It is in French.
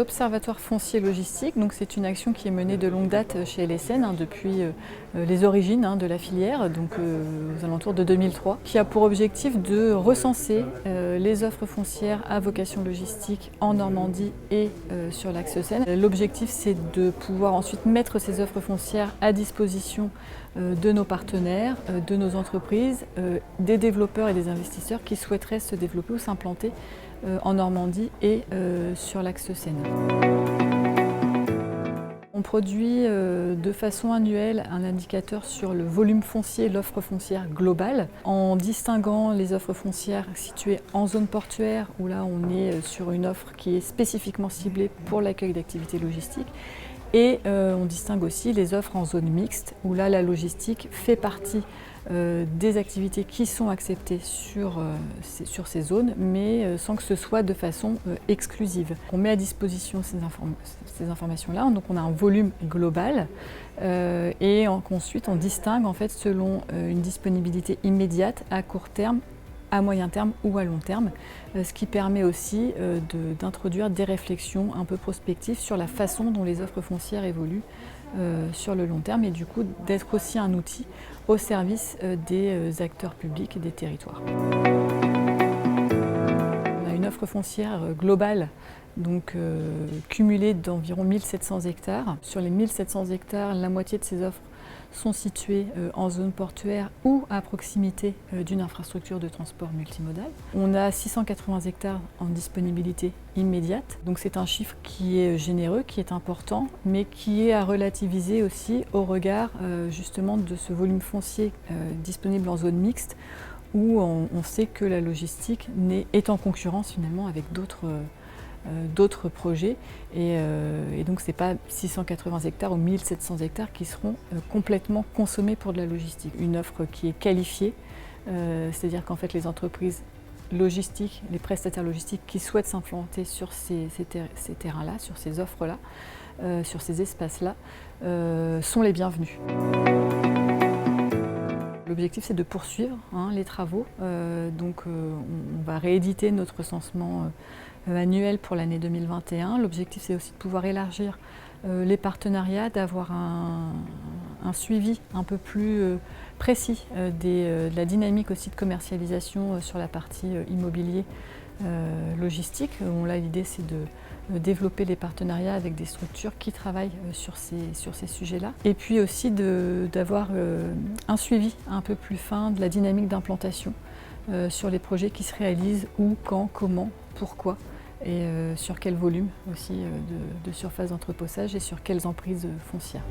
observatoire foncier logistique. Donc c'est une action qui est menée de longue date chez LSN, depuis les origines de la filière, donc aux alentours de 2003, qui a pour objectif de recenser les offres foncières à vocation logistique en Normandie et sur l'axe Seine. L'objectif, c'est de pouvoir ensuite mettre ces offres foncières à disposition de nos partenaires, de nos entreprises, des développeurs et des investisseurs qui souhaiteraient se développer ou s'implanter en Normandie et sur l'axe Seine. On produit de façon annuelle un indicateur sur le volume foncier et l'offre foncière globale, en distinguant les offres foncières situées en zone portuaire, où là on est sur une offre qui est spécifiquement ciblée pour l'accueil d'activités logistiques, et on distingue aussi les offres en zone mixte, où là la logistique fait partie des activités qui sont acceptées sur ces zones, mais sans que ce soit de façon exclusive. On met à disposition ces informations-là, donc on a un volume global et ensuite on distingue en fait selon une disponibilité immédiate, à court terme, à moyen terme ou à long terme, ce qui permet aussi d'introduire des réflexions un peu prospectives sur la façon dont les offres foncières évoluent sur le long terme, et du coup d'être aussi un outil au service des acteurs publics et des territoires. On a une offre foncière globale, donc cumulée d'environ 1700 hectares. Sur les 1700 hectares, la moitié de ces offres sont situées en zone portuaire ou à proximité d'une infrastructure de transport multimodal. On a 680 hectares en disponibilité immédiate, donc c'est un chiffre qui est généreux, qui est important, mais qui est à relativiser aussi au regard justement de ce volume foncier disponible en zone mixte, où on sait que la logistique est en concurrence finalement avec d'autres projets, et donc ce n'est pas 680 hectares ou 1700 hectares qui seront complètement consommés pour de la logistique. Une offre qui est qualifiée, c'est-à-dire qu'en fait les entreprises logistiques, les prestataires logistiques qui souhaitent s'implanter sur ces terrains-là, sur ces offres-là, sur ces espaces-là, sont les bienvenus. L'objectif, c'est de poursuivre les travaux. On va rééditer notre recensement annuel pour l'année 2021. L'objectif, c'est aussi de pouvoir élargir les partenariats, d'avoir un suivi un peu plus précis de la dynamique aussi de commercialisation sur la partie immobilier logistique. Là, l'idée, c'est de développer les partenariats avec des structures qui travaillent sur ces sujets-là. Et puis aussi d'avoir un suivi un peu plus fin de la dynamique d'implantation sur les projets qui se réalisent, où, quand, comment, pourquoi, et sur quel volume aussi de surface d'entreposage et sur quelles emprises foncières.